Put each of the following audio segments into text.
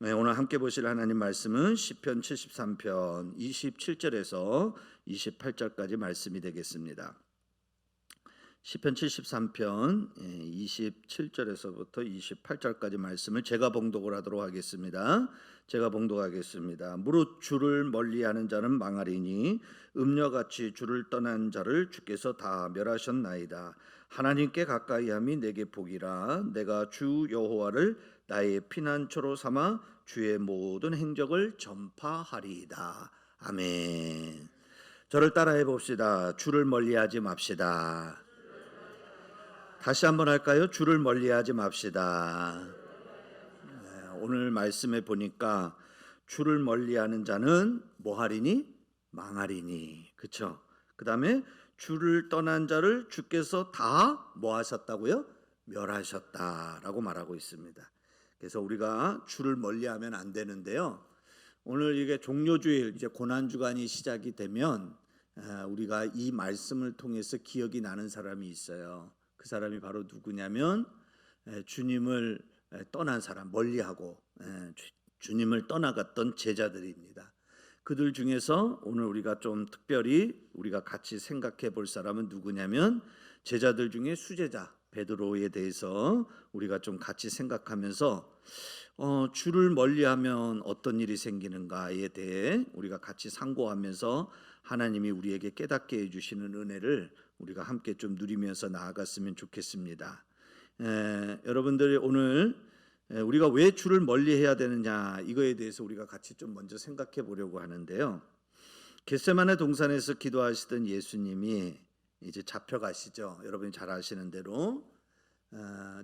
네, 오늘 함께 보실 하나님 말씀은 시편 73편 27절에서 28절까지 말씀이 되겠습니다. 시편 73편 27절에서부터 28절까지 말씀을 제가 봉독을 하도록 하겠습니다. 제가 봉독하겠습니다. 무릇 주를 멀리하는 자는 망하리니 음녀같이 주를 떠난 자를 주께서 다 멸하셨나이다. 하나님께 가까이함이 내게 복이라. 내가 주 여호와를 나의 피난처로 삼아 주의 모든 행적을 전파하리이다. 아멘. 저를 따라해 봅시다. 주를 멀리하지 맙시다. 다시 한번 할까요? 주를 멀리하지 맙시다. 네, 오늘 말씀에 보니까 주를 멀리하는 자는 뭐하리니? 망하리니. 그렇죠? 그 다음에 주를 떠난 자를 주께서 다 뭐하셨다고요? 멸하셨다라고 말하고 있습니다. 그래서 우리가 주를 멀리하면 안 되는데요. 오늘 이게 종료주일, 이제 고난주간이 시작이 되면 우리가 이 말씀을 통해서 기억이 나는 사람이 있어요. 그 사람이 바로 누구냐면 주님을 떠난 사람, 멀리하고 주님을 떠나갔던 제자들입니다. 그들 중에서 오늘 우리가 좀 특별히 우리가 같이 생각해 볼 사람은 누구냐면 제자들 중에 수제자 베드로에 대해서 우리가 좀 같이 생각하면서 주를 멀리하면 어떤 일이 생기는가에 대해 우리가 같이 상고하면서 하나님이 우리에게 깨닫게 해주시는 은혜를 우리가 함께 좀 누리면서 나아갔으면 좋겠습니다. 여러분들이 오늘 우리가 왜 주를 멀리해야 되느냐 이거에 대해서 우리가 같이 좀 먼저 생각해 보려고 하는데요. 겟세마네 동산에서 기도하시던 예수님이 이제 잡혀가시죠. 여러분이 잘 아시는 대로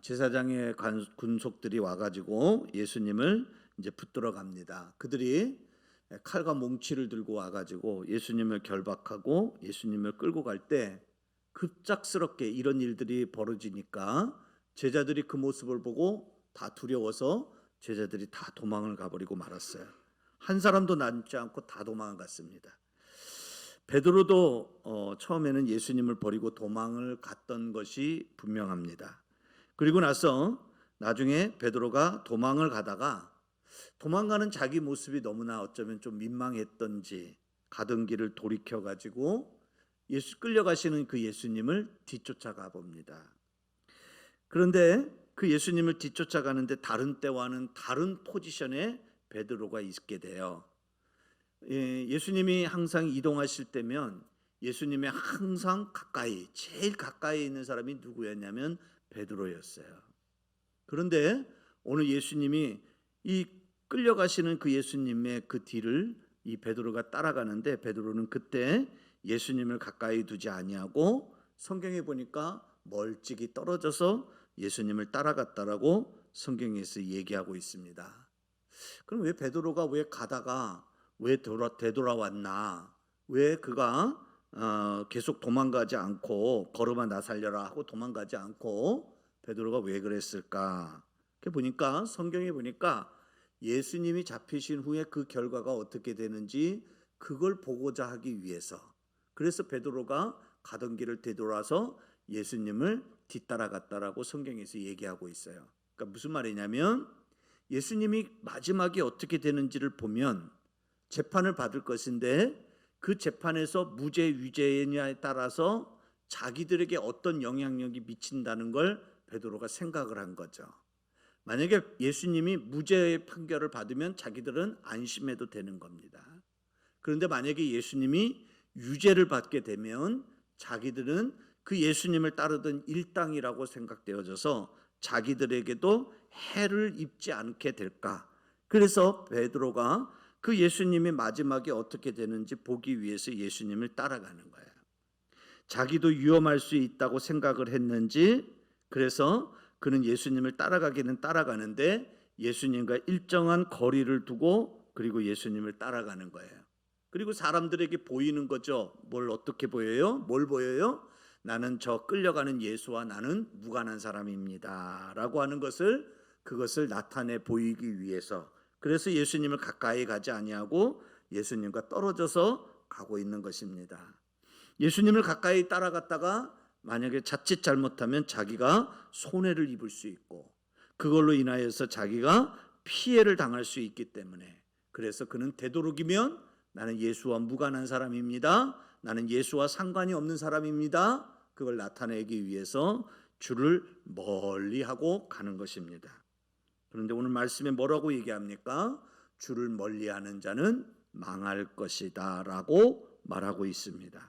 제사장의 군속들이 와가지고 예수님을 이제 붙들어 갑니다. 그들이 칼과 몽치를 들고 와가지고 예수님을 결박하고 예수님을 끌고 갈 때 급작스럽게 이런 일들이 벌어지니까 제자들이 그 모습을 보고 다 두려워서 제자들이 다 도망을 가버리고 말았어요. 한 사람도 남지 않고 다 도망을 갔습니다. 베드로도 처음에는 예수님을 버리고 도망을 갔던 것이 분명합니다. 그리고 나서 나중에 베드로가 도망을 가다가 도망가는 자기 모습이 너무나 어쩌면 좀 민망했던지 가던 길을 돌이켜가지고 끌려가시는 그 예수님을 뒤쫓아가 봅니다. 그런데 그 예수님을 뒤쫓아가는데 다른 때와는 다른 포지션에 베드로가 있게 돼요. 예수님이 항상 이동하실 때면 예수님의 항상 가까이, 제일 가까이 있는 사람이 누구였냐면 베드로였어요. 그런데 오늘 예수님이 이 끌려가시는 그 예수님의 그 뒤를 이 베드로가 따라가는데 베드로는 그때 예수님을 가까이 두지 아니하고 성경에 보니까 멀찍이 떨어져서 예수님을 따라갔다라고 성경에서 얘기하고 있습니다. 그럼 왜 베드로가 왜 가다가 왜 되돌아왔나? 왜 그가 계속 도망가지 않고 걸음아 나 살려라 하고 도망가지 않고 베드로가 왜 그랬을까? 보니까 성경에 보니까 예수님이 잡히신 후에 그 결과가 어떻게 되는지 그걸 보고자 하기 위해서 그래서 베드로가 가던 길을 되돌아서 예수님을 뒤따라갔다라고 성경에서 얘기하고 있어요. 그러니까 무슨 말이냐면 예수님이 마지막에 어떻게 되는지를 보면 재판을 받을 것인데 그 재판에서 무죄 유죄냐에 따라서 자기들에게 어떤 영향력이 미친다는 걸 베드로가 생각을 한 거죠. 만약에 예수님이 무죄의 판결을 받으면 자기들은 안심해도 되는 겁니다. 그런데 만약에 예수님이 유죄를 받게 되면 자기들은 그 예수님을 따르던 일당이라고 생각되어져서 자기들에게도 해를 입지 않게 될까. 그래서 베드로가 그 예수님이 마지막에 어떻게 되는지 보기 위해서 예수님을 따라가는 거예요. 자기도 위험할 수 있다고 생각을 했는지 그래서 그는 예수님을 따라가기는 따라가는데 예수님과 일정한 거리를 두고 그리고 예수님을 따라가는 거예요. 그리고 사람들에게 보이는 거죠. 뭘 어떻게 보여요? 뭘 보여요? 나는 저 끌려가는 예수와 나는 무관한 사람입니다 라고 하는 것을 그것을 나타내 보이기 위해서 그래서 예수님을 가까이 가지 아니하고 예수님과 떨어져서 가고 있는 것입니다. 예수님을 가까이 따라갔다가 만약에 자칫 잘못하면 자기가 손해를 입을 수 있고 그걸로 인하여서 자기가 피해를 당할 수 있기 때문에, 그래서 그는 되도록이면 나는 예수와 무관한 사람입니다, 나는 예수와 상관이 없는 사람입니다, 그걸 나타내기 위해서 주를 멀리하고 가는 것입니다. 그런데 오늘 말씀에 뭐라고 얘기합니까? 주를 멀리하는 자는 망할 것이다 라고 말하고 있습니다.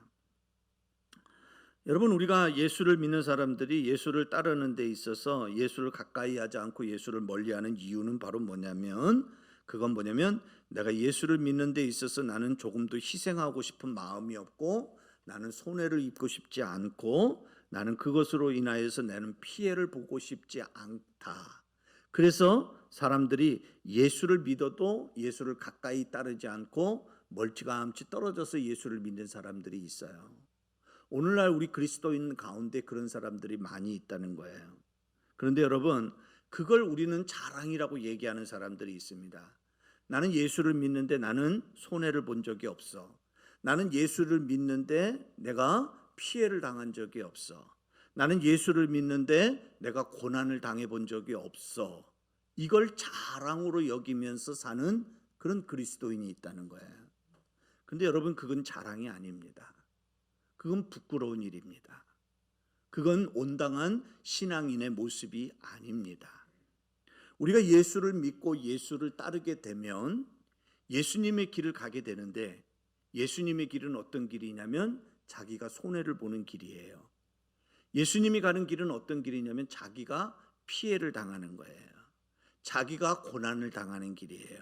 여러분, 우리가 예수를 믿는 사람들이 예수를 따르는 데 있어서 예수를 가까이 하지 않고 예수를 멀리하는 이유는 바로 뭐냐면, 그건 뭐냐면 내가 예수를 믿는 데 있어서 나는 조금도 희생하고 싶은 마음이 없고, 나는 손해를 입고 싶지 않고, 나는 그것으로 인하여서 나는 피해를 보고 싶지 않다. 그래서 사람들이 예수를 믿어도 예수를 가까이 따르지 않고 멀찌감치 떨어져서 예수를 믿는 사람들이 있어요. 오늘날 우리 그리스도인 가운데 그런 사람들이 많이 있다는 거예요. 그런데 여러분, 그걸 우리는 자랑이라고 얘기하는 사람들이 있습니다. 나는 예수를 믿는데 나는 손해를 본 적이 없어. 나는 예수를 믿는데 내가 피해를 당한 적이 없어. 나는 예수를 믿는데 내가 고난을 당해 본 적이 없어. 이걸 자랑으로 여기면서 사는 그런 그리스도인이 있다는 거예요. 근데 여러분, 그건 자랑이 아닙니다. 그건 부끄러운 일입니다. 그건 온당한 신앙인의 모습이 아닙니다. 우리가 예수를 믿고 예수를 따르게 되면 예수님의 길을 가게 되는데, 예수님의 길은 어떤 길이냐면 자기가 손해를 보는 길이에요. 예수님이 가는 길은 어떤 길이냐면 자기가 피해를 당하는 거예요. 자기가 고난을 당하는 길이에요.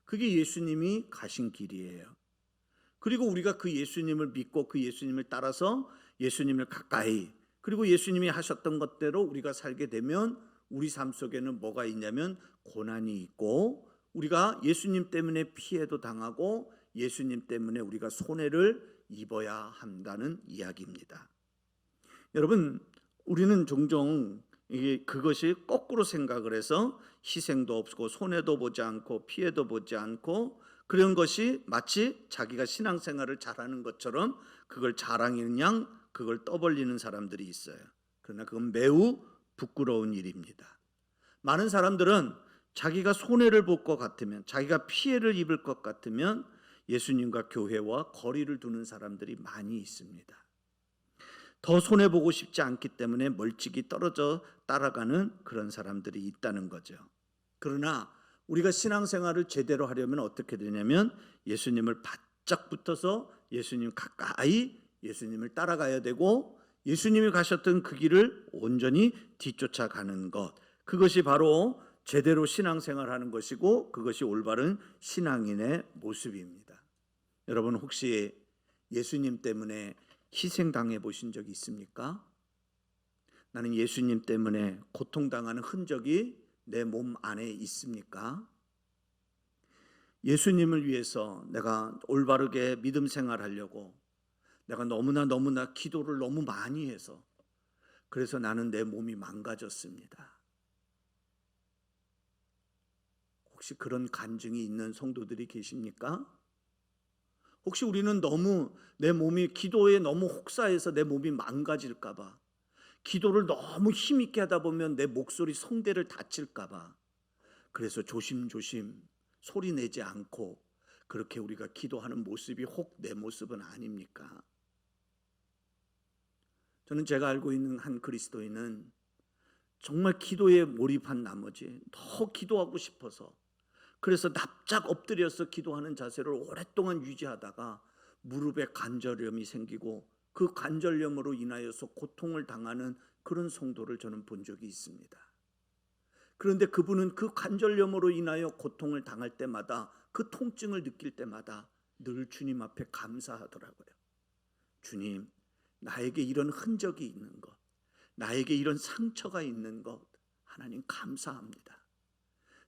그게 예수님이 가신 길이에요. 그리고 우리가 그 예수님을 믿고 그 예수님을 따라서 예수님을 가까이, 그리고 예수님이 하셨던 것대로 우리가 살게 되면 우리 삶 속에는 뭐가 있냐면 고난이 있고, 우리가 예수님 때문에 피해도 당하고 예수님 때문에 우리가 손해를 입어야 한다는 이야기입니다. 여러분, 우리는 종종 그것이 거꾸로 생각을 해서 희생도 없고 손해도 보지 않고 피해도 보지 않고 그런 것이 마치 자기가 신앙생활을 잘하는 것처럼 그걸 자랑인 양 그걸 떠벌리는 사람들이 있어요. 그러나 그건 매우 부끄러운 일입니다. 많은 사람들은 자기가 손해를 볼 것 같으면, 자기가 피해를 입을 것 같으면 예수님과 교회와 거리를 두는 사람들이 많이 있습니다. 더 손해보고 싶지 않기 때문에 멀찍이 떨어져 따라가는 그런 사람들이 있다는 거죠. 그러나 우리가 신앙생활을 제대로 하려면 어떻게 되냐면 예수님을 바짝 붙어서 예수님 가까이 예수님을 따라가야 되고, 예수님이 가셨던 그 길을 온전히 뒤쫓아가는 것, 그것이 바로 제대로 신앙생활하는 것이고 그것이 올바른 신앙인의 모습입니다. 여러분, 혹시 예수님 때문에 희생당해 보신 적이 있습니까? 나는 예수님 때문에 고통당하는 흔적이 내 몸 안에 있습니까? 예수님을 위해서 내가 올바르게 믿음 생활하려고 내가 너무나 기도를 너무 많이 해서 그래서 나는 내 몸이 망가졌습니다. 혹시 그런 간증이 있는 성도들이 계십니까? 혹시 우리는 너무 내 몸이 기도에 너무 혹사해서 내 몸이 망가질까 봐, 기도를 너무 힘있게 하다 보면 내 목소리 성대를 다칠까 봐 그래서 조심조심 소리 내지 않고 그렇게 우리가 기도하는 모습이 혹 내 모습은 아닙니까? 저는 제가 알고 있는 한 그리스도인은 정말 기도에 몰입한 나머지 더 기도하고 싶어서 그래서 납작 엎드려서 기도하는 자세를 오랫동안 유지하다가 무릎에 관절염이 생기고 그 관절염으로 인하여서 고통을 당하는 그런 성도를 저는 본 적이 있습니다. 그런데 그분은 그 관절염으로 인하여 고통을 당할 때마다 그 통증을 느낄 때마다 늘 주님 앞에 감사하더라고요. 주님, 나에게 이런 흔적이 있는 것, 나에게 이런 상처가 있는 것 하나님 감사합니다.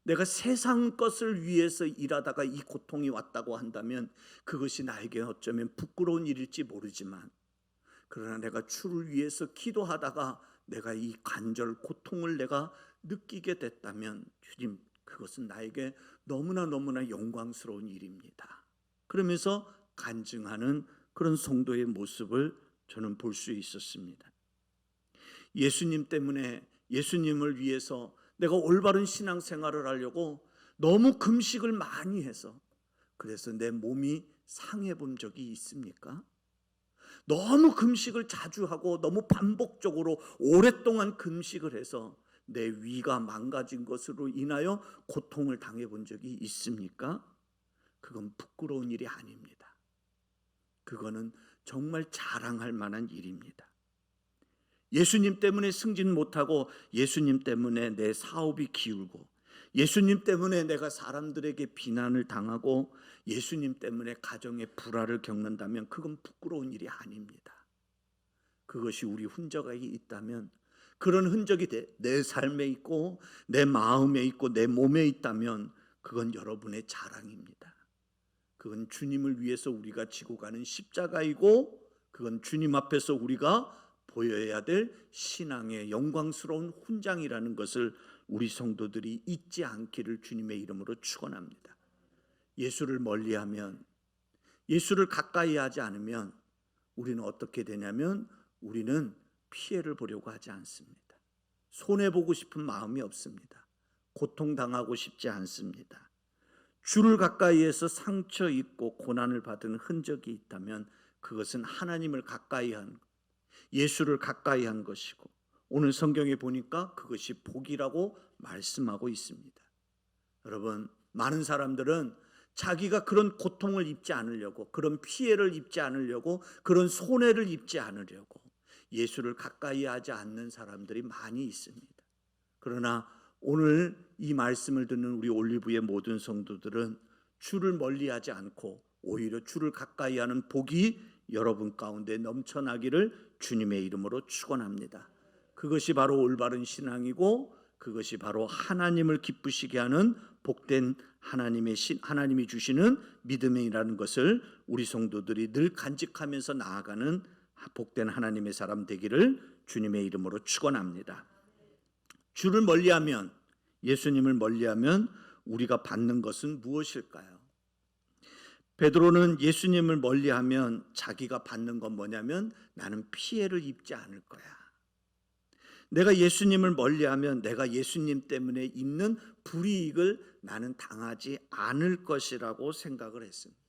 내가 세상 것을 위해서 일하다가 이 고통이 왔다고 한다면 그것이 나에게 어쩌면 부끄러운 일일지 모르지만, 그러나 내가 주를 위해서 기도하다가 내가 이 관절 고통을 내가 느끼게 됐다면 주님, 그것은 나에게 너무나 영광스러운 일입니다. 그러면서 간증하는 그런 성도의 모습을 저는 볼 수 있었습니다. 예수님 때문에, 예수님을 위해서 내가 올바른 신앙생활을 하려고 너무 금식을 많이 해서 그래서 내 몸이 상해 본 적이 있습니까? 너무 금식을 자주 하고 너무 반복적으로 오랫동안 금식을 해서 내 위가 망가진 것으로 인하여 고통을 당해 본 적이 있습니까? 그건 부끄러운 일이 아닙니다. 그거는 정말 자랑할 만한 일입니다. 예수님 때문에 승진 못하고 예수님 때문에 내 사업이 기울고 예수님 때문에 내가 사람들에게 비난을 당하고 예수님 때문에 가정의 불화를 겪는다면 그건 부끄러운 일이 아닙니다. 그것이 우리 흔적이 있다면, 그런 흔적이 내 삶에 있고 내 마음에 있고 내 몸에 있다면 그건 여러분의 자랑입니다. 그건 주님을 위해서 우리가 지고 가는 십자가이고 그건 주님 앞에서 우리가 보여야 될 신앙의 영광스러운 훈장이라는 것을 우리 성도들이 잊지 않기를 주님의 이름으로 축원합니다. 예수를 멀리하면, 예수를 가까이 하지 않으면 우리는 어떻게 되냐면 우리는 피해를 보려고 하지 않습니다. 손해보고 싶은 마음이 없습니다. 고통당하고 싶지 않습니다. 주를 가까이해서 상처 입고 고난을 받은 흔적이 있다면 그것은 하나님을 가까이 한, 예수를 가까이 한 것이고 오늘 성경에 보니까 그것이 복이라고 말씀하고 있습니다. 여러분, 많은 사람들은 자기가 그런 고통을 입지 않으려고, 그런 피해를 입지 않으려고, 그런 손해를 입지 않으려고 예수를 가까이 하지 않는 사람들이 많이 있습니다. 그러나 오늘 이 말씀을 듣는 우리 올리브의 모든 성도들은 주를 멀리하지 않고 오히려 주를 가까이 하는 복이 여러분 가운데 넘쳐나기를 주님의 이름으로 축원합니다. 그것이 바로 올바른 신앙이고 그것이 바로 하나님을 기쁘시게 하는 복된 하나님이 주시는 믿음이라는 것을 우리 성도들이 늘 간직하면서 나아가는 복된 하나님의 사람 되기를 주님의 이름으로 축원합니다. 주를 멀리하면, 예수님을 멀리하면 우리가 받는 것은 무엇일까요? 베드로는 예수님을 멀리하면 자기가 받는 건 뭐냐면 나는 피해를 입지 않을 거야. 내가 예수님을 멀리하면 내가 예수님 때문에 입는 불이익을 나는 당하지 않을 것이라고 생각을 했습니다.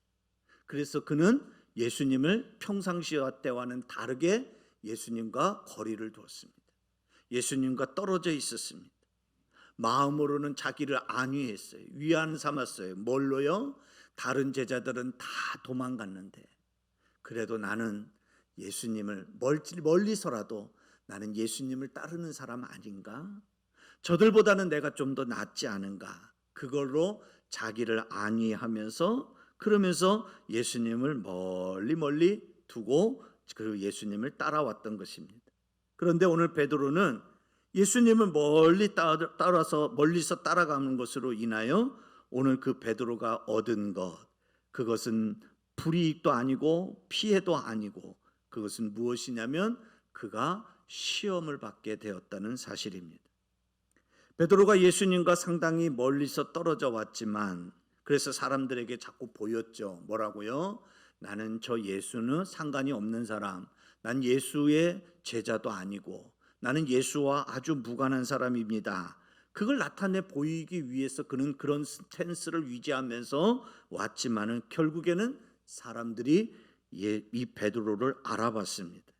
그래서 그는 예수님을 평상시 때와는 다르게 예수님과 거리를 두었습니다. 예수님과 떨어져 있었습니다. 마음으로는 자기를 안위했어요. 위안 삼았어요. 뭘로요? 다른 제자들은 다 도망갔는데 그래도 나는 예수님을 멀리서라도 나는 예수님을 따르는 사람 아닌가? 저들보다는 내가 좀 더 낫지 않은가? 그걸로 자기를 안위하면서 그러면서 예수님을 멀리 두고 그 예수님을 따라왔던 것입니다. 그런데 오늘 베드로는 예수님을 멀리서 따라가는 것으로 인하여 오늘 그 베드로가 얻은 것, 그것은 불이익도 아니고 피해도 아니고 그것은 무엇이냐면 그가 시험을 받게 되었다는 사실입니다. 베드로가 예수님과 상당히 멀리서 떨어져 왔지만 그래서 사람들에게 자꾸 보였죠. 뭐라고요? 나는 저 예수는 상관이 없는 사람, 난 예수의 제자도 아니고 나는 예수와 아주 무관한 사람입니다. 그걸 나타내 보이기 위해서 그는 그런 스탠스를 유지하면서 왔지만은 결국에는 사람들이 이 베드로를 알아봤습니다.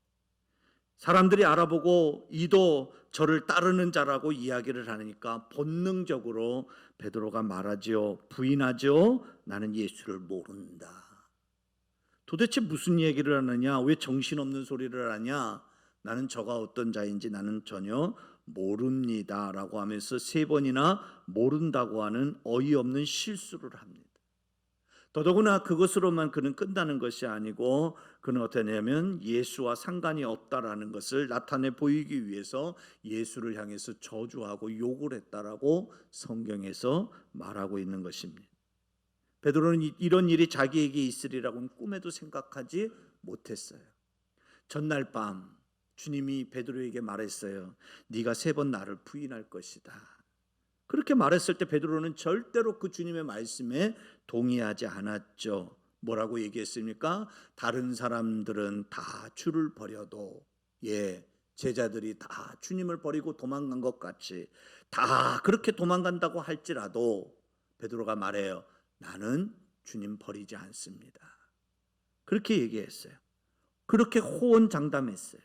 사람들이 알아보고 이도 저를 따르는 자라고 이야기를 하니까 본능적으로 베드로가 말하지요. 부인하죠. 나는 예수를 모른다. 도대체 무슨 얘기를 하느냐? 왜 정신없는 소리를 하냐? 나는 저가 어떤 자인지 나는 전혀 모릅니다 라고 하면서 3번이나 모른다고 하는 어이없는 실수를 합니다. 더더구나 그것으로만 그는 끝나는 것이 아니고 그는 어떠냐면 예수와 상관이 없다라는 것을 나타내 보이기 위해서 예수를 향해서 저주하고 욕을 했다라고 성경에서 말하고 있는 것입니다. 베드로는 이런 일이 자기에게 있으리라고는 꿈에도 생각하지 못했어요. 전날 밤 주님이 베드로에게 말했어요. 네가 3번 나를 부인할 것이다. 그렇게 말했을 때 베드로는 절대로 그 주님의 말씀에 동의하지 않았죠. 뭐라고 얘기했습니까? 다른 사람들은 다 주를 버려도 제자들이 다 주님을 버리고 도망간 것 같이 다 그렇게 도망간다고 할지라도 베드로가 말해요. 나는 주님 버리지 않습니다. 그렇게 얘기했어요. 그렇게 호언장담했어요.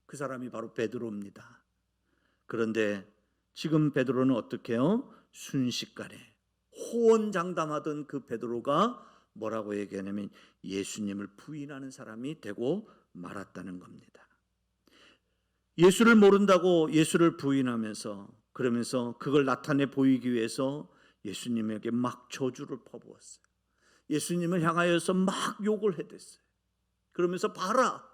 그 사람이 바로 베드로입니다. 그런데 지금 베드로는 어떻게 해요? 순식간에 호언장담하던 그 베드로가 뭐라고 얘기하냐면 예수님을 부인하는 사람이 되고 말았다는 겁니다. 예수를 모른다고 예수를 부인하면서 그러면서 그걸 나타내 보이기 위해서 예수님에게 막 저주를 퍼부었어요. 예수님을 향하여서 막 욕을 해댔어요. 그러면서 봐라,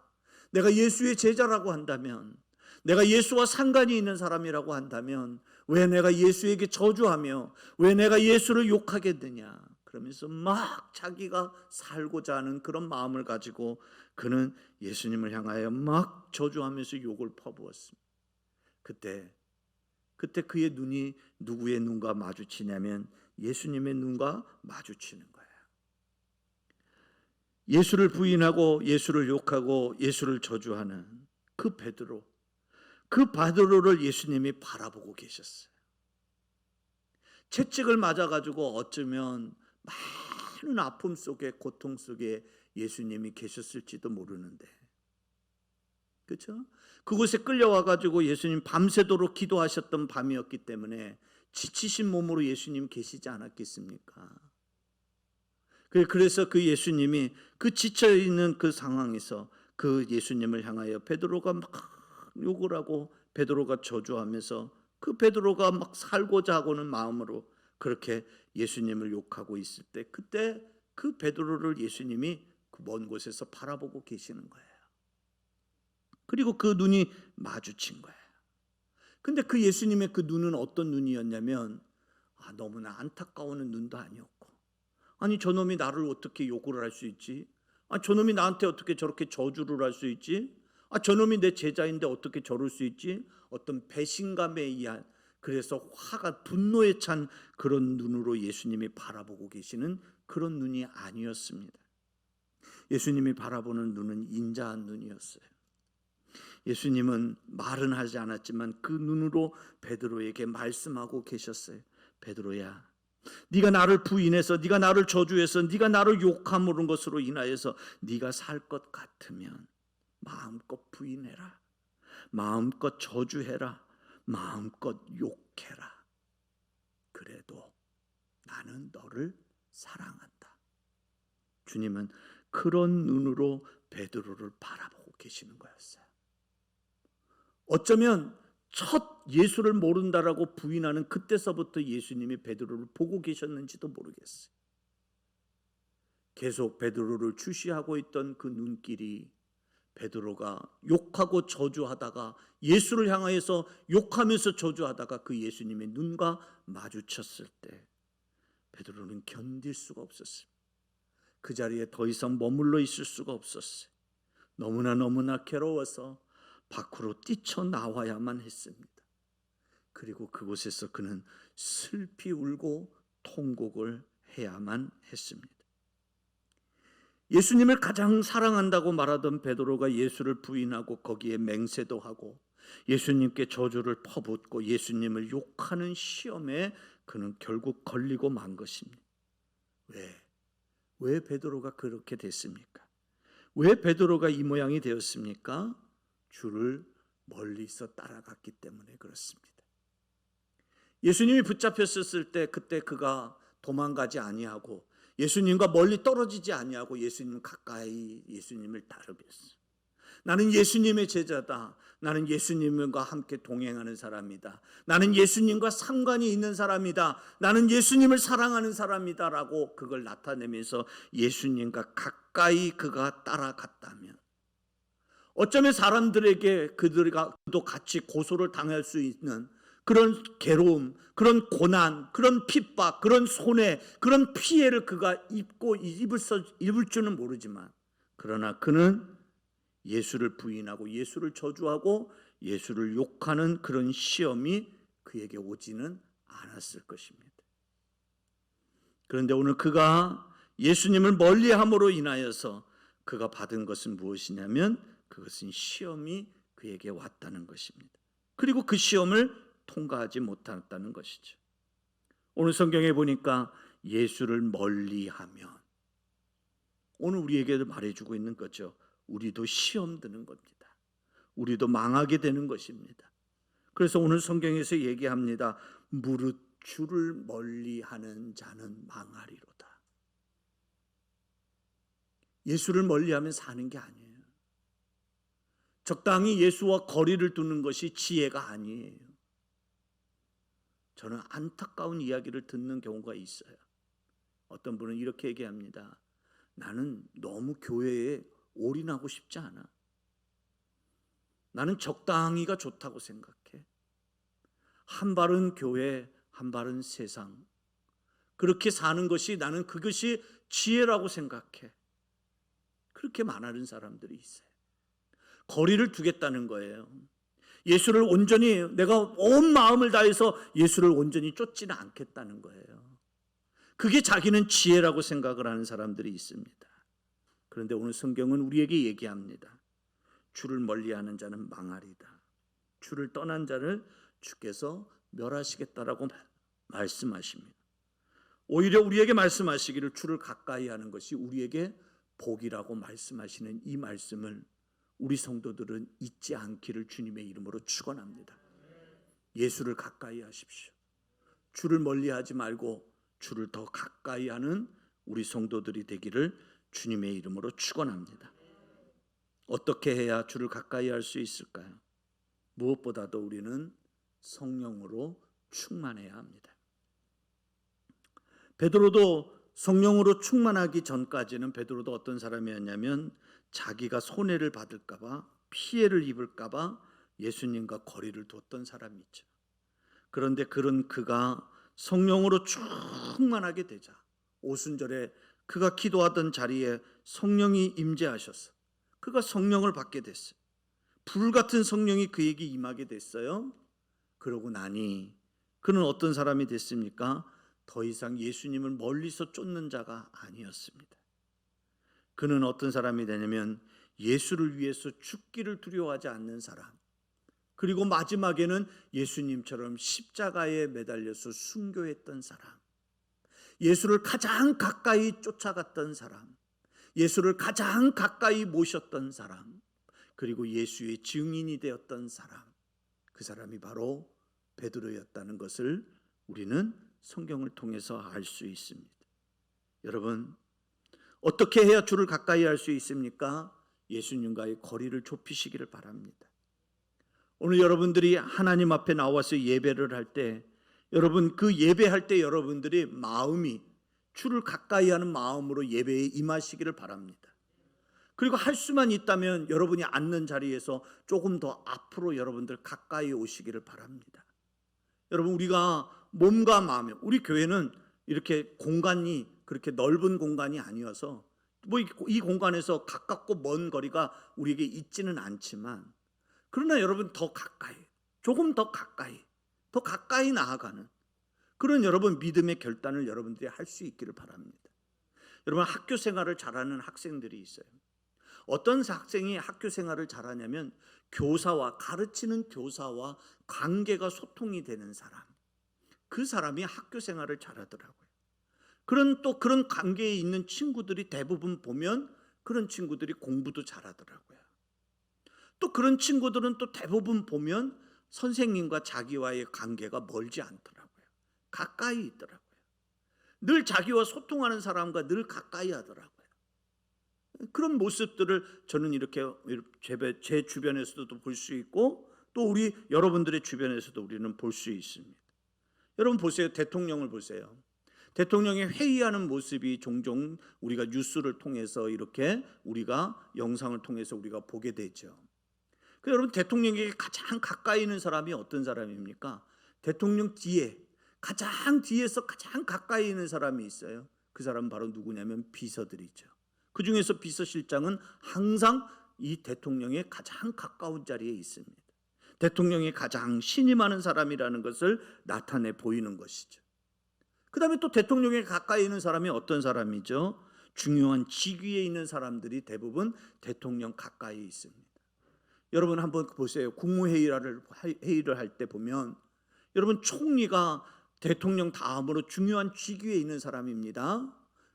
내가 예수의 제자라고 한다면, 내가 예수와 상관이 있는 사람이라고 한다면 왜 내가 예수에게 저주하며 왜 내가 예수를 욕하겠느냐, 그러면서 막 자기가 살고자 하는 그런 마음을 가지고 그는 예수님을 향하여 막 저주하면서 욕을 퍼부었습니다. 그때 그의 눈이 누구의 눈과 마주치냐면 예수님의 눈과 마주치는 거예요. 예수를 부인하고 예수를 욕하고 예수를 저주하는 그 베드로를 예수님이 바라보고 계셨어요. 채찍을 맞아가지고 어쩌면 많은 아픔 속에, 고통 속에 예수님이 계셨을지도 모르는데, 그렇죠? 그곳에 끌려와가지고 예수님 밤새도록 기도하셨던 밤이었기 때문에 지치신 몸으로 예수님 계시지 않았겠습니까? 그래서 그 예수님이 그 지쳐있는 그 상황에서 그 예수님을 향하여 베드로가 막 욕을 하고 베드로가 저주하면서 그 베드로가 막 살고자 하고는 마음으로 그렇게 예수님을 욕하고 있을 때, 그때 그 베드로를 예수님이 그 먼 곳에서 바라보고 계시는 거예요. 그리고 그 눈이 마주친 거예요. 근데 그 예수님의 그 눈은 어떤 눈이었냐면 너무나 안타까워하는 눈도 아니었고, 아니 저놈이 나를 어떻게 욕을 할 수 있지? 저놈이 나한테 어떻게 저렇게 저주를 할 수 있지? 저놈이 내 제자인데 어떻게 저럴 수 있지? 어떤 배신감에 의한, 그래서 화가 분노에 찬 그런 눈으로 예수님이 바라보고 계시는 그런 눈이 아니었습니다. 예수님이 바라보는 눈은 인자한 눈이었어요. 예수님은 말은 하지 않았지만 그 눈으로 베드로에게 말씀하고 계셨어요. 베드로야, 네가 나를 부인해서, 네가 나를 저주해서, 네가 나를 욕함으로 것으로 인하여서 네가 살 것 같으면 마음껏 부인해라, 마음껏 저주해라, 마음껏 욕해라. 그래도 나는 너를 사랑한다. 주님은 그런 눈으로 베드로를 바라보고 계시는 거였어요. 어쩌면 첫 예수를 모른다라고 부인하는 그때서부터 예수님이 베드로를 보고 계셨는지도 모르겠어요. 계속 베드로를 주시하고 있던 그 눈길이 베드로가 욕하고 저주하다가 예수를 향하여서 욕하면서 저주하다가 그 예수님의 눈과 마주쳤을 때 베드로는 견딜 수가 없었습니다. 그 자리에 더 이상 머물러 있을 수가 없었어요. 너무나 괴로워서 밖으로 뛰쳐나와야만 했습니다. 그리고 그곳에서 그는 슬피 울고 통곡을 해야만 했습니다. 예수님을 가장 사랑한다고 말하던 베드로가 예수를 부인하고 거기에 맹세도 하고 예수님께 저주를 퍼붓고 예수님을 욕하는 시험에 그는 결국 걸리고 만 것입니다. 왜 베드로가 그렇게 됐습니까? 왜 베드로가 이 모양이 되었습니까? 주를 멀리서 따라갔기 때문에 그렇습니다. 예수님이 붙잡혔을 때 그때 그가 도망가지 아니하고 예수님과 멀리 떨어지지 아니하고 예수님 가까이 예수님을 따르겠어. 나는 예수님의 제자다. 나는 예수님과 함께 동행하는 사람이다. 나는 예수님과 상관이 있는 사람이다. 나는 예수님을 사랑하는 사람이다 라고 그걸 나타내면서 예수님과 가까이 그가 따라갔다면, 어쩌면 사람들에게 그도 같이 고소를 당할 수 있는 그런 괴로움, 그런 고난, 그런 핍박, 그런 손해, 그런 피해를 그가 입을 줄은 모르지만, 그러나 그는 예수를 부인하고 예수를 저주하고 예수를 욕하는 그런 시험이 그에게 오지는 않았을 것입니다. 그런데 오늘 그가 예수님을 멀리함으로 인하여서 그가 받은 것은 무엇이냐면 그것은 시험이 그에게 왔다는 것입니다. 그리고 그 시험을 통과하지 못했다는 것이죠. 오늘 성경에 보니까 예수를 멀리하면, 오늘 우리에게도 말해주고 있는 거죠. 우리도 시험 드는 겁니다. 우리도 망하게 되는 것입니다. 그래서 오늘 성경에서 얘기합니다. 무릇 주를 멀리하는 자는 망하리로다. 예수를 멀리하면 사는 게 아니에요. 적당히 예수와 거리를 두는 것이 지혜가 아니에요. 저는 안타까운 이야기를 듣는 경우가 있어요. 어떤 분은 이렇게 얘기합니다. 나는 너무 교회에 올인하고 싶지 않아. 나는 적당히가 좋다고 생각해. 한 발은 교회, 한 발은 세상. 그렇게 사는 것이, 나는 그것이 지혜라고 생각해. 그렇게 말하는 사람들이 있어요. 거리를 두겠다는 거예요. 예수를 온전히, 내가 온 마음을 다해서 예수를 온전히 쫓지는 않겠다는 거예요. 그게 자기는 지혜라고 생각을 하는 사람들이 있습니다. 그런데 오늘 성경은 우리에게 얘기합니다. 주를 멀리하는 자는 망하리다. 주를 떠난 자를 주께서 멸하시겠다라고 말씀하십니다. 오히려 우리에게 말씀하시기를 주를 가까이 하는 것이 우리에게 복이라고 말씀하시는 이 말씀을 우리 성도들은 잊지 않기를 주님의 이름으로 축원합니다. 예수를 가까이 하십시오. 주를 멀리하지 말고 주를 더 가까이 하는 우리 성도들이 되기를 주님의 이름으로 축원합니다. 어떻게 해야 주를 가까이 할 수 있을까요? 무엇보다도 우리는 성령으로 충만해야 합니다. 베드로도 성령으로 충만하기 전까지는 베드로도 어떤 사람이었냐면 자기가 손해를 받을까 봐, 피해를 입을까 봐 예수님과 거리를 뒀던 사람이죠. 그런데 그가 성령으로 충만하게 되자 오순절에 그가 기도하던 자리에 성령이 임재하셔서 그가 성령을 받게 됐어요. 불같은 성령이 그에게 임하게 됐어요. 그러고 나니 그는 어떤 사람이 됐습니까? 더 이상 예수님을 멀리서 쫓는 자가 아니었습니다. 그는 어떤 사람이 되냐면 예수를 위해서 죽기를 두려워하지 않는 사람, 그리고 마지막에는 예수님처럼 십자가에 매달려서 순교했던 사람, 예수를 가장 가까이 쫓아갔던 사람, 예수를 가장 가까이 모셨던 사람, 그리고 예수의 증인이 되었던 사람, 그 사람이 바로 베드로였다는 것을 우리는 성경을 통해서 알 수 있습니다. 여러분, 어떻게 해야 주를 가까이 할 수 있습니까? 예수님과의 거리를 좁히시기를 바랍니다. 오늘 여러분들이 하나님 앞에 나와서 예배를 할 때, 여러분 그 예배할 때 여러분들이 마음이 주를 가까이 하는 마음으로 예배에 임하시기를 바랍니다. 그리고 할 수만 있다면 여러분이 앉는 자리에서 조금 더 앞으로 여러분들 가까이 오시기를 바랍니다. 여러분, 우리가 몸과 마음, 우리 교회는 이렇게 공간이 그렇게 넓은 공간이 아니어서 뭐 이 공간에서 가깝고 먼 거리가 우리에게 있지는 않지만, 그러나 여러분 더 가까이, 조금 더 가까이 나아가는 그런 여러분 믿음의 결단을 여러분들이 할 수 있기를 바랍니다. 여러분, 학교 생활을 잘하는 학생들이 있어요. 어떤 학생이 학교 생활을 잘하냐면 가르치는 교사와 관계가 소통이 되는 사람, 그 사람이 학교 생활을 잘하더라고요. 그런 관계에 있는 친구들이 대부분 보면 그런 친구들이 공부도 잘하더라고요. 또 그런 친구들은 또 대부분 보면 선생님과 자기와의 관계가 멀지 않더라고요. 가까이 있더라고요. 늘 자기와 소통하는 사람과 늘 가까이 하더라고요. 그런 모습들을 저는 이렇게 제 주변에서도 볼 수 있고, 또 우리 여러분들의 주변에서도 우리는 볼 수 있습니다. 여러분 보세요. 대통령을 보세요. 대통령이 회의하는 모습이 종종 우리가 뉴스를 통해서 이렇게 우리가 영상을 통해서 우리가 보게 되죠. 여러분, 대통령에게 가장 가까이 있는 사람이 어떤 사람입니까? 대통령 가장 뒤에서 가장 가까이 있는 사람이 있어요. 그 사람은 바로 누구냐면 비서들이죠. 그 중에서 비서실장은 항상 이 대통령의 가장 가까운 자리에 있습니다. 대통령이 가장 신임하는 사람이라는 것을 나타내 보이는 것이죠. 그 다음에 또 대통령에 가까이 있는 사람이 어떤 사람이죠? 중요한 직위에 있는 사람들이 대부분 대통령 가까이 있습니다. 여러분 한번 보세요. 국무회의를 할 때 보면 여러분 총리가 대통령 다음으로 중요한 직위에 있는 사람입니다.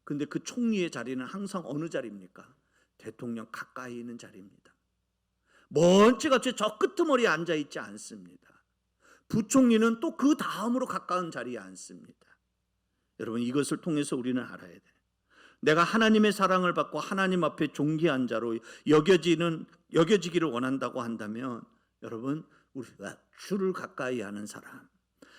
근데 그 총리의 자리는 항상 어느 자리입니까? 대통령 가까이 있는 자리입니다. 먼지같이 저 끄트머리에 앉아 있지 않습니다. 부총리는 또 그 다음으로 가까운 자리에 앉습니다. 여러분, 이것을 통해서 우리는 알아야 돼요. 내가 하나님의 사랑을 받고 하나님 앞에 존귀한 자로 여겨지기를 원한다고 한다면, 여러분, 우리가 주를 가까이 하는 사람,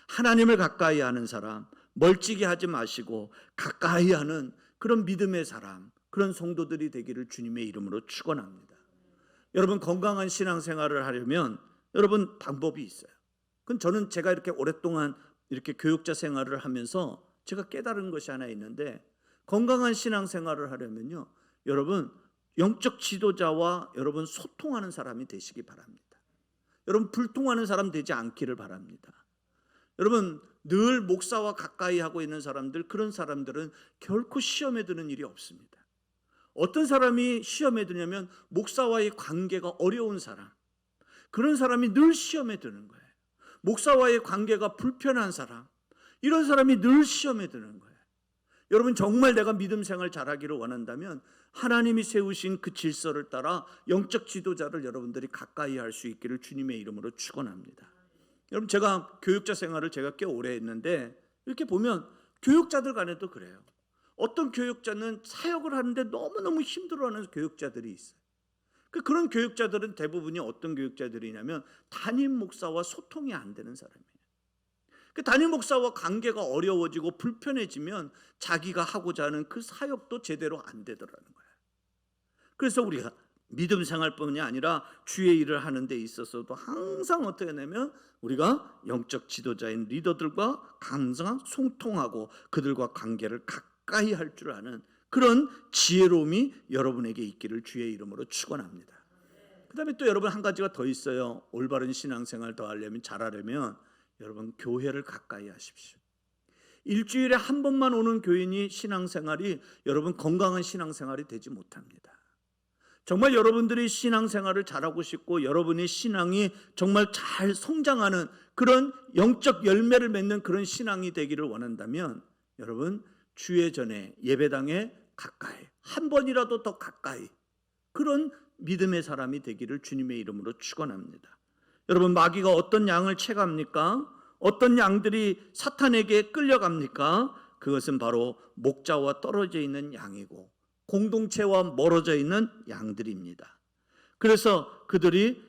하나님을 가까이 하는 사람, 멀찍이 하지 마시고 가까이 하는 그런 믿음의 사람, 그런 성도들이 되기를 주님의 이름으로 축원합니다. 여러분, 건강한 신앙생활을 하려면 여러분 방법이 있어요. 그건 저는 제가 이렇게 오랫동안 이렇게 교육자 생활을 하면서 제가 깨달은 것이 하나 있는데, 건강한 신앙생활을 하려면요, 여러분 영적 지도자와 여러분 소통하는 사람이 되시기 바랍니다. 여러분 불통하는 사람 되지 않기를 바랍니다. 여러분 늘 목사와 가까이 하고 있는 사람들, 그런 사람들은 결코 시험에 드는 일이 없습니다. 어떤 사람이 시험에 드냐면 목사와의 관계가 어려운 사람, 그런 사람이 늘 시험에 드는 거예요. 목사와의 관계가 불편한 사람, 이런 사람이 늘 시험에 드는 거예요. 여러분 정말 내가 믿음 생활 잘하기를 원한다면 하나님이 세우신 그 질서를 따라 영적 지도자를 여러분들이 가까이 할 수 있기를 주님의 이름으로 축원합니다. 여러분 제가 교육자 생활을 제가 꽤 오래 했는데, 이렇게 보면 교육자들 간에도 그래요. 어떤 교육자는 사역을 하는데 너무너무 힘들어하는 교육자들이 있어요. 그런 교육자들은 대부분이 어떤 교육자들이냐면 담임 목사와 소통이 안 되는 사람이에요. 담임 목사와 관계가 어려워지고 불편해지면 자기가 하고자 하는 그 사역도 제대로 안 되더라는 거예요. 그래서 우리가 믿음 생활뿐이 아니라 주의 일을 하는 데 있어서도 항상 어떻게 하냐면 우리가 영적 지도자인 리더들과 항상 소통하고 그들과 관계를 가까이 할 줄 아는 그런 지혜로움이 여러분에게 있기를 주의 이름으로 축원합니다. 그 다음에 또 여러분 한 가지가 더 있어요. 올바른 신앙생활 더 하려면, 잘하려면 여러분 교회를 가까이 하십시오. 일주일에 한 번만 오는 교인이 신앙생활이 여러분 건강한 신앙생활이 되지 못합니다. 정말 여러분들이 신앙생활을 잘하고 싶고 여러분의 신앙이 정말 잘 성장하는 그런 영적 열매를 맺는 그런 신앙이 되기를 원한다면 여러분 주의 전에 예배당에 가까이, 한 번이라도 더 가까이, 그런 믿음의 사람이 되기를 주님의 이름으로 축원합니다. 여러분 마귀가 어떤 양을 채갑니까? 어떤 양들이 사탄에게 끌려갑니까? 그것은 바로 목자와 떨어져 있는 양이고 공동체와 멀어져 있는 양들입니다. 그래서 그들이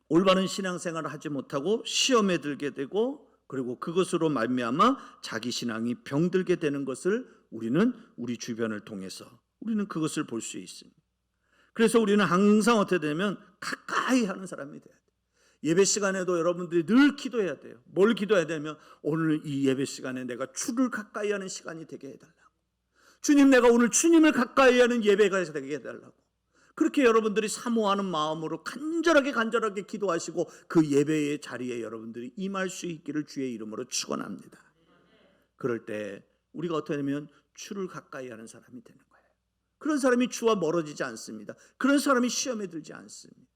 올바른 신앙생활을 하지 못하고 시험에 들게 되고, 그리고 그것으로 말미암아 자기 신앙이 병들게 되는 것을 우리는 우리 주변을 통해서 우리는 그것을 볼 수 있습니다. 그래서 우리는 항상 어떻게 되면 가까이 하는 사람이 돼야 돼요. 예배 시간에도 여러분들이 늘 기도해야 돼요. 뭘 기도해야 되면 오늘 이 예배 시간에 내가 주를 가까이 하는 시간이 되게 해달라고. 주님, 내가 오늘 주님을 가까이 하는 예배가 되게 해달라고. 그렇게 여러분들이 사모하는 마음으로 간절하게 기도하시고 그 예배의 자리에 여러분들이 임할 수 있기를 주의 이름으로 축원합니다. 그럴 때 우리가 어떻게 되면 주를 가까이 하는 사람이 되는 거예요. 그런 사람이 주와 멀어지지 않습니다. 그런 사람이 시험에 들지 않습니다.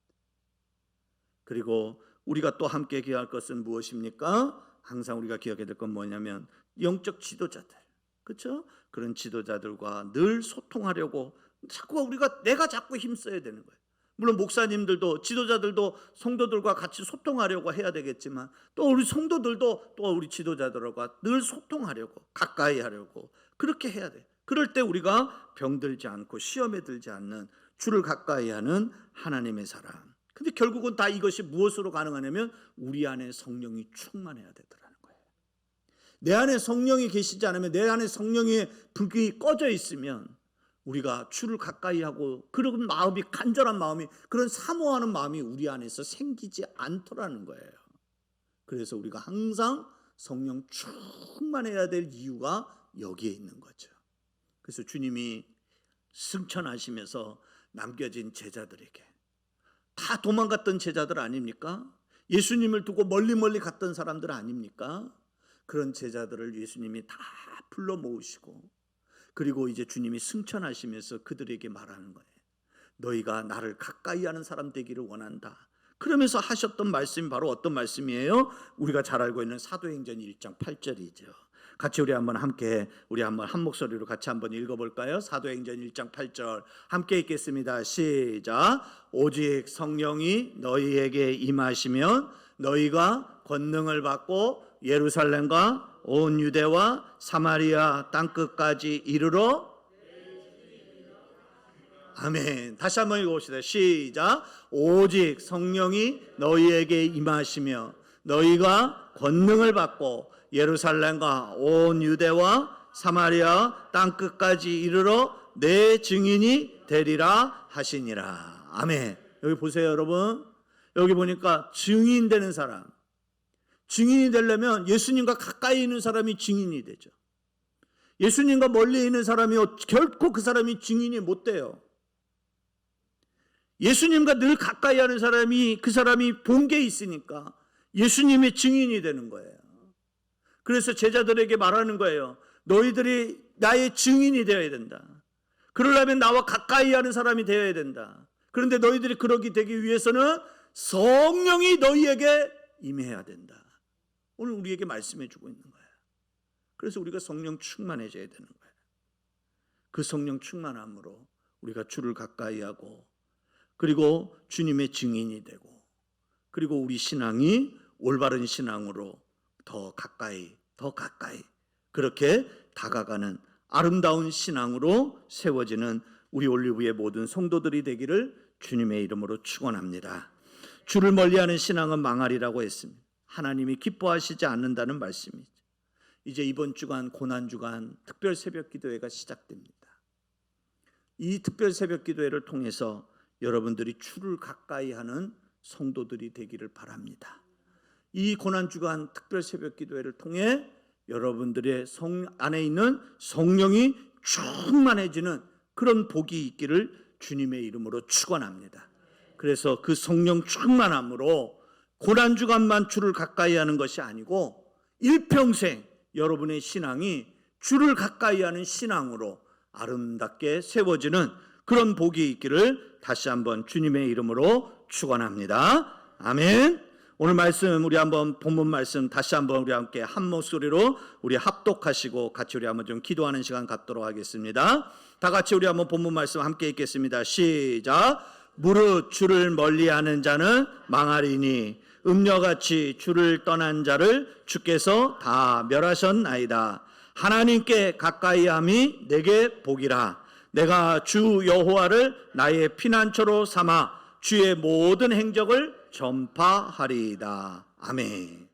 그리고 우리가 또 함께 기억할 것은 무엇입니까? 항상 우리가 기억해야 될 건 뭐냐면 영적 지도자들, 그렇죠? 그런 지도자들과 늘 소통하려고 내가 자꾸 힘써야 되는 거예요. 물론 목사님들도 지도자들도 성도들과 같이 소통하려고 해야 되겠지만 또 우리 성도들도 또 우리 지도자들과 늘 소통하려고, 가까이 하려고 그렇게 해야 돼요. 그럴 때 우리가 병들지 않고 시험에 들지 않는 주를 가까이 하는 하나님의 사람. 근데 결국은 다 이것이 무엇으로 가능하냐면 우리 안에 성령이 충만해야 되더라는 거예요. 내 안에 성령이 계시지 않으면, 내 안에 성령의 불이 꺼져 있으면 우리가 주를 가까이 하고 그런 마음이, 간절한 마음이, 그런 사모하는 마음이 우리 안에서 생기지 않더라는 거예요. 그래서 우리가 항상 성령 충만해야 될 이유가 여기에 있는 거죠. 그래서 주님이 승천하시면서 남겨진 제자들에게, 다 도망갔던 제자들 아닙니까? 예수님을 두고 멀리 갔던 사람들 아닙니까? 그런 제자들을 예수님이 다 불러 모으시고, 그리고 이제 주님이 승천하시면서 그들에게 말하는 거예요. 너희가 나를 가까이 하는 사람 되기를 원한다. 그러면서 하셨던 말씀이 바로 어떤 말씀이에요? 우리가 잘 알고 있는 사도행전 1장 8절이죠. 같이 우리 한번 함께 우리 한번 한 목소리로 같이 한번 읽어볼까요? 사도행전 1장 8절 함께 읽겠습니다. 시작. 오직 성령이 너희에게 임하시면 너희가 권능을 받고 예루살렘과 온 유대와 사마리아 땅끝까지 이르러 아멘. 다시 한번 읽어봅시다. 시작. 오직 성령이 너희에게 임하시며 너희가 권능을 받고 예루살렘과 온 유대와 사마리아 땅끝까지 이르러 내 증인이 되리라 하시니라. 아멘. 여기 보세요, 여러분. 여기 보니까 증인 되는 사람. 증인이 되려면 예수님과 가까이 있는 사람이 증인이 되죠. 예수님과 멀리 있는 사람이 결코 그 사람이 증인이 못 돼요. 예수님과 늘 가까이 하는 사람이 그 사람이 본 게 있으니까 예수님의 증인이 되는 거예요. 그래서 제자들에게 말하는 거예요. 너희들이 나의 증인이 되어야 된다. 그러려면 나와 가까이 하는 사람이 되어야 된다. 그런데 너희들이 그러기 되기 위해서는 성령이 너희에게 임해야 된다. 오늘 우리에게 말씀해 주고 있는 거예요. 그래서 우리가 성령 충만해져야 되는 거예요. 그 성령 충만함으로 우리가 주를 가까이 하고 그리고 주님의 증인이 되고 그리고 우리 신앙이 올바른 신앙으로 더 가까이 그렇게 다가가는 아름다운 신앙으로 세워지는 우리 올리브의 모든 성도들이 되기를 주님의 이름으로 축원합니다. 주를 멀리하는 신앙은 망하리라고 했습니다. 하나님이 기뻐하시지 않는다는 말씀이죠. 이제 이번 주간 고난주간 특별 새벽 기도회가 시작됩니다. 이 특별 새벽 기도회를 통해서 여러분들이 주를 가까이 하는 성도들이 되기를 바랍니다. 이 고난주간 특별 새벽 기도회를 통해 여러분들의 안에 있는 성령이 충만해지는 그런 복이 있기를 주님의 이름으로 축원합니다. 그래서 그 성령 충만함으로 고난주간만 주를 가까이 하는 것이 아니고 일평생 여러분의 신앙이 주를 가까이 하는 신앙으로 아름답게 세워지는 그런 복이 있기를 다시 한번 주님의 이름으로 축원합니다. 아멘. 오늘 말씀 우리 한번 본문 말씀 다시 한번 우리 함께 한 목소리로 우리 합독하시고 같이 우리 한번 좀 기도하는 시간 갖도록 하겠습니다. 다 같이 우리 한번 본문 말씀 함께 읽겠습니다. 시작. 무릇 주를 멀리하는 자는 망하리니 음녀같이 주를 떠난 자를 주께서 다 멸하셨나이다. 하나님께 가까이함이 내게 복이라. 내가 주 여호와를 나의 피난처로 삼아 주의 모든 행적을 전파하리이다. 아멘.